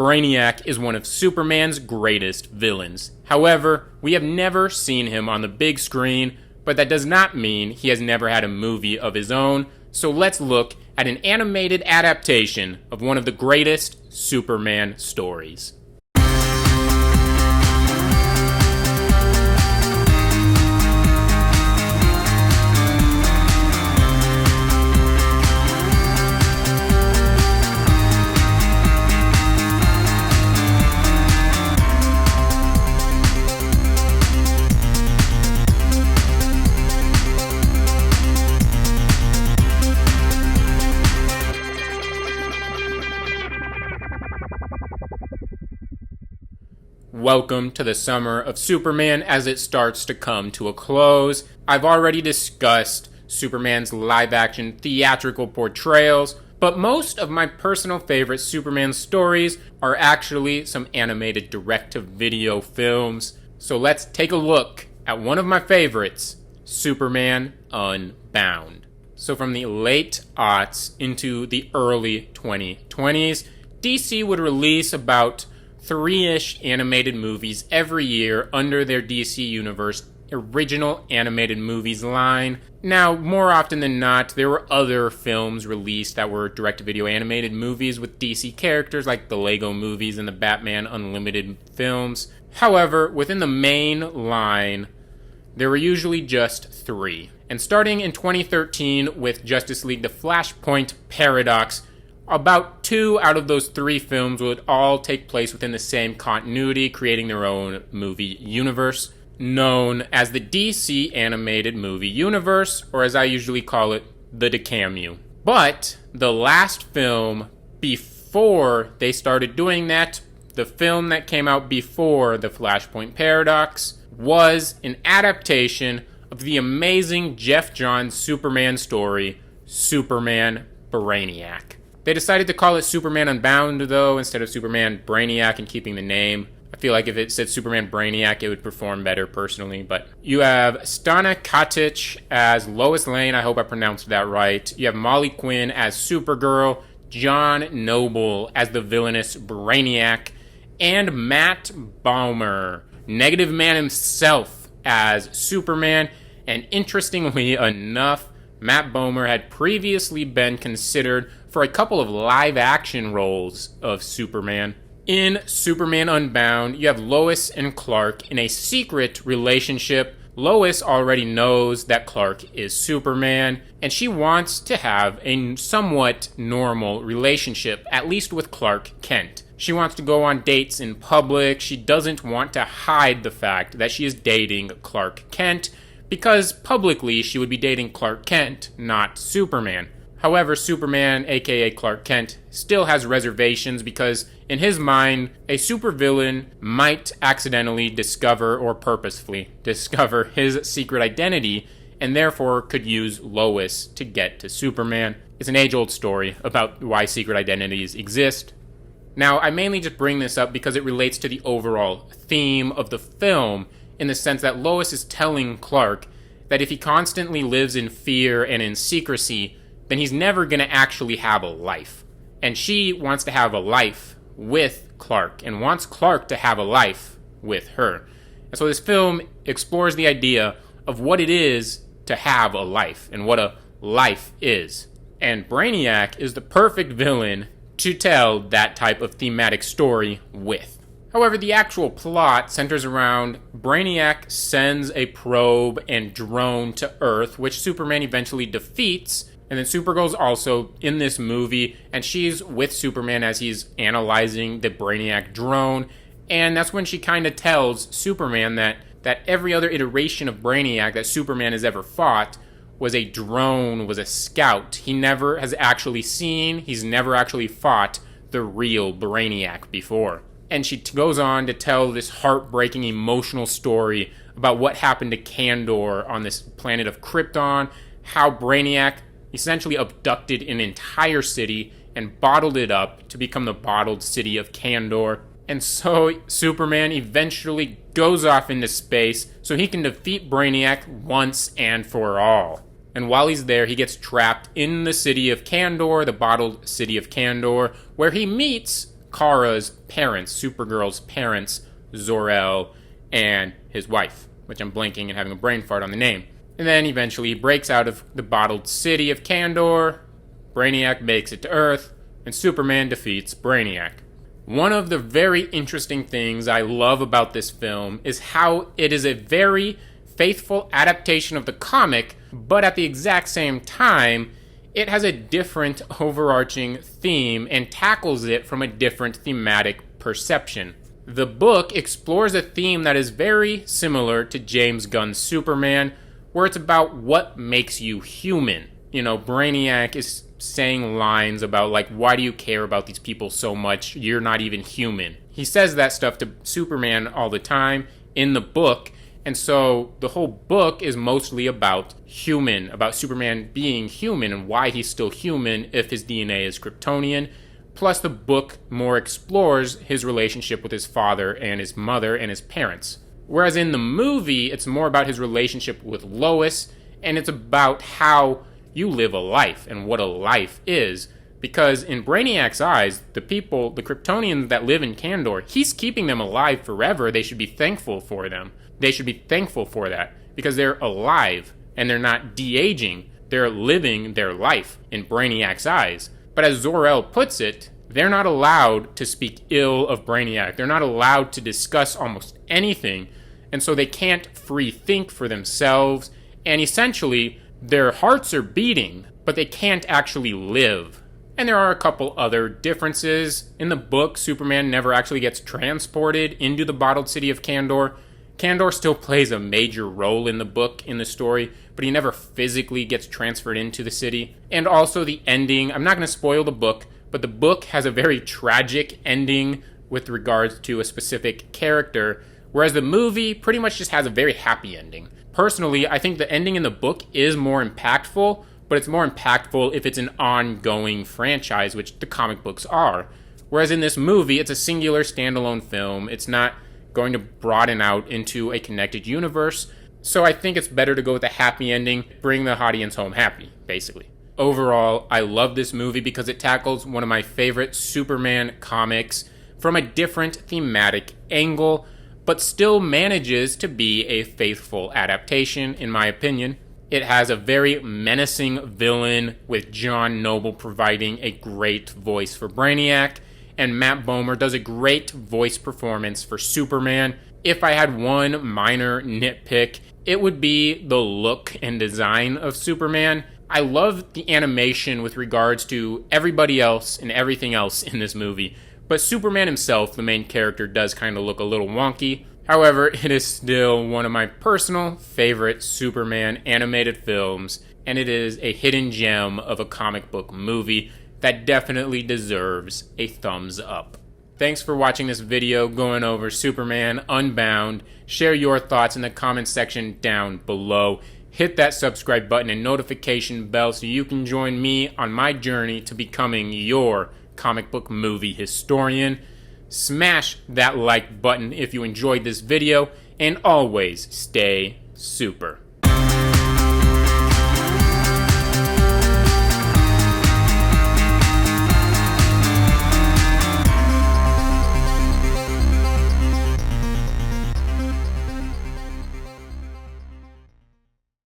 Brainiac is one of Superman's greatest villains. However, we have never seen him on the big screen, but that does not mean he has never had a movie of his own, so let's look at an animated adaptation of one of the greatest Superman stories. Welcome to the summer of Superman as it starts to come to a close. I've already discussed Superman's live-action theatrical portrayals, but most of my personal favorite Superman stories are actually some animated direct-to-video films. So let's take a look at one of my favorites, Superman Unbound. So from the late aughts into the early 2020s, DC would release about 3-ish animated movies every year under their DC Universe original animated movies line. Now, more often than not, there were other films released that were direct-to-video animated movies with DC characters like the Lego movies and the Batman Unlimited films. However, within the main line, there were usually just 3. And starting in 2013 with Justice League The Flashpoint Paradox, about 2 out of those 3 films would all take place within the same continuity, creating their own movie universe, known as the DC Animated Movie Universe, or as I usually call it, the DCAMU. But the last film before they started doing that, the film that came out before the Flashpoint Paradox, was an adaptation of the amazing Geoff Johns Superman story, Superman Brainiac. They decided to call it Superman Unbound, though, instead of Superman Brainiac, and keeping the name. I feel like if it said Superman Brainiac, it would perform better, personally. But you have Stana Katic as Lois Lane. I hope I pronounced that right. You have Molly Quinn as Supergirl, John Noble as the villainous Brainiac, and Matt Bomer, Negative Man himself, as Superman. And interestingly enough, Matt Bomer had previously been considered for a couple of live-action roles of Superman. In Superman Unbound, you have Lois and Clark in a secret relationship. Lois already knows that Clark is Superman, and she wants to have a somewhat normal relationship, at least with Clark Kent. She wants to go on dates in public. She doesn't want to hide the fact that she is dating Clark Kent, because publicly she would be dating Clark Kent, not Superman. However, Superman, aka Clark Kent, still has reservations because, in his mind, a supervillain might accidentally discover or purposefully discover his secret identity and therefore could use Lois to get to Superman. It's an age-old story about why secret identities exist. Now, I mainly just bring this up because it relates to the overall theme of the film, in the sense that Lois is telling Clark that if he constantly lives in fear and in secrecy, then he's never going to actually have a life. And she wants to have a life with Clark, and wants Clark to have a life with her. And so this film explores the idea of what it is to have a life, and what a life is. And Brainiac is the perfect villain to tell that type of thematic story with. However, the actual plot centers around Brainiac sends a probe and drone to Earth, which Superman eventually defeats. And then Supergirl's also in this movie, and she's with Superman as he's analyzing the Brainiac drone. And that's when she kind of tells Superman that every other iteration of Brainiac that Superman has ever fought was a drone, was a scout. He never has actually seen, he's never actually fought the real Brainiac before. And she goes on to tell this heartbreaking, emotional story about what happened to Kandor on this planet of Krypton, how Brainiac essentially abducted an entire city and bottled it up to become the bottled city of Kandor. And so Superman eventually goes off into space so he can defeat Brainiac once and for all. And while he's there, he gets trapped in the city of Kandor, the bottled city of Kandor, where he meets Kara's parents, Supergirl's parents, Zor-El, and his wife, which I'm blanking and having a brain fart on the name. And then eventually he breaks out of the bottled city of Kandor, Brainiac makes it to Earth, and Superman defeats Brainiac. One of the very interesting things I love about this film is how it is a very faithful adaptation of the comic, but at the exact same time, it has a different overarching theme and tackles it from a different thematic perception. The book explores a theme that is very similar to James Gunn's Superman, where it's about what makes you human. You know, Brainiac is saying lines about, like, why do you care about these people so much? You're not even human. He says that stuff to Superman all the time in the book, and so the whole book is mostly about about Superman being human and why he's still human if his DNA is Kryptonian. Plus, the book more explores his relationship with his father and his mother and his parents. Whereas in the movie, it's more about his relationship with Lois, and it's about how you live a life and what a life is. Because in Brainiac's eyes, the Kryptonians that live in Kandor, he's keeping them alive forever. They should be thankful for them. They should be thankful for that because they're alive and they're not de-aging. They're living their life in Brainiac's eyes. But as Zor-El puts it, they're not allowed to speak ill of Brainiac. They're not allowed to discuss almost anything. And so they can't free think for themselves. And essentially, their hearts are beating, but they can't actually live. And there are a couple other differences. In the book, Superman never actually gets transported into the bottled city of Kandor. Kandor still plays a major role in the book, in the story, but he never physically gets transferred into the city. And also the ending, I'm not going to spoil the book, but the book has a very tragic ending with regards to a specific character, whereas the movie pretty much just has a very happy ending. Personally, I think the ending in the book is more impactful, but it's more impactful if it's an ongoing franchise, which the comic books are. Whereas in this movie, it's a singular standalone film. It's not going to broaden out into a connected universe. So I think it's better to go with a happy ending, bring the audience home happy, basically. Overall, I love this movie because it tackles one of my favorite Superman comics from a different thematic angle, but still manages to be a faithful adaptation, in my opinion. It has a very menacing villain, with John Noble providing a great voice for Brainiac, and Matt Bomer does a great voice performance for Superman. If I had one minor nitpick, it would be the look and design of Superman. I love the animation with regards to everybody else and everything else in this movie, but Superman himself, the main character, does kind of look a little wonky. However, it is still one of my personal favorite Superman animated films, and it is a hidden gem of a comic book movie that definitely deserves a thumbs up. Thanks for watching this video going over Superman Unbound. Share your thoughts in the comments section down below. Hit that subscribe button and notification bell so you can join me on my journey to becoming your comic book movie historian. Smash that like button if you enjoyed this video, and always stay super.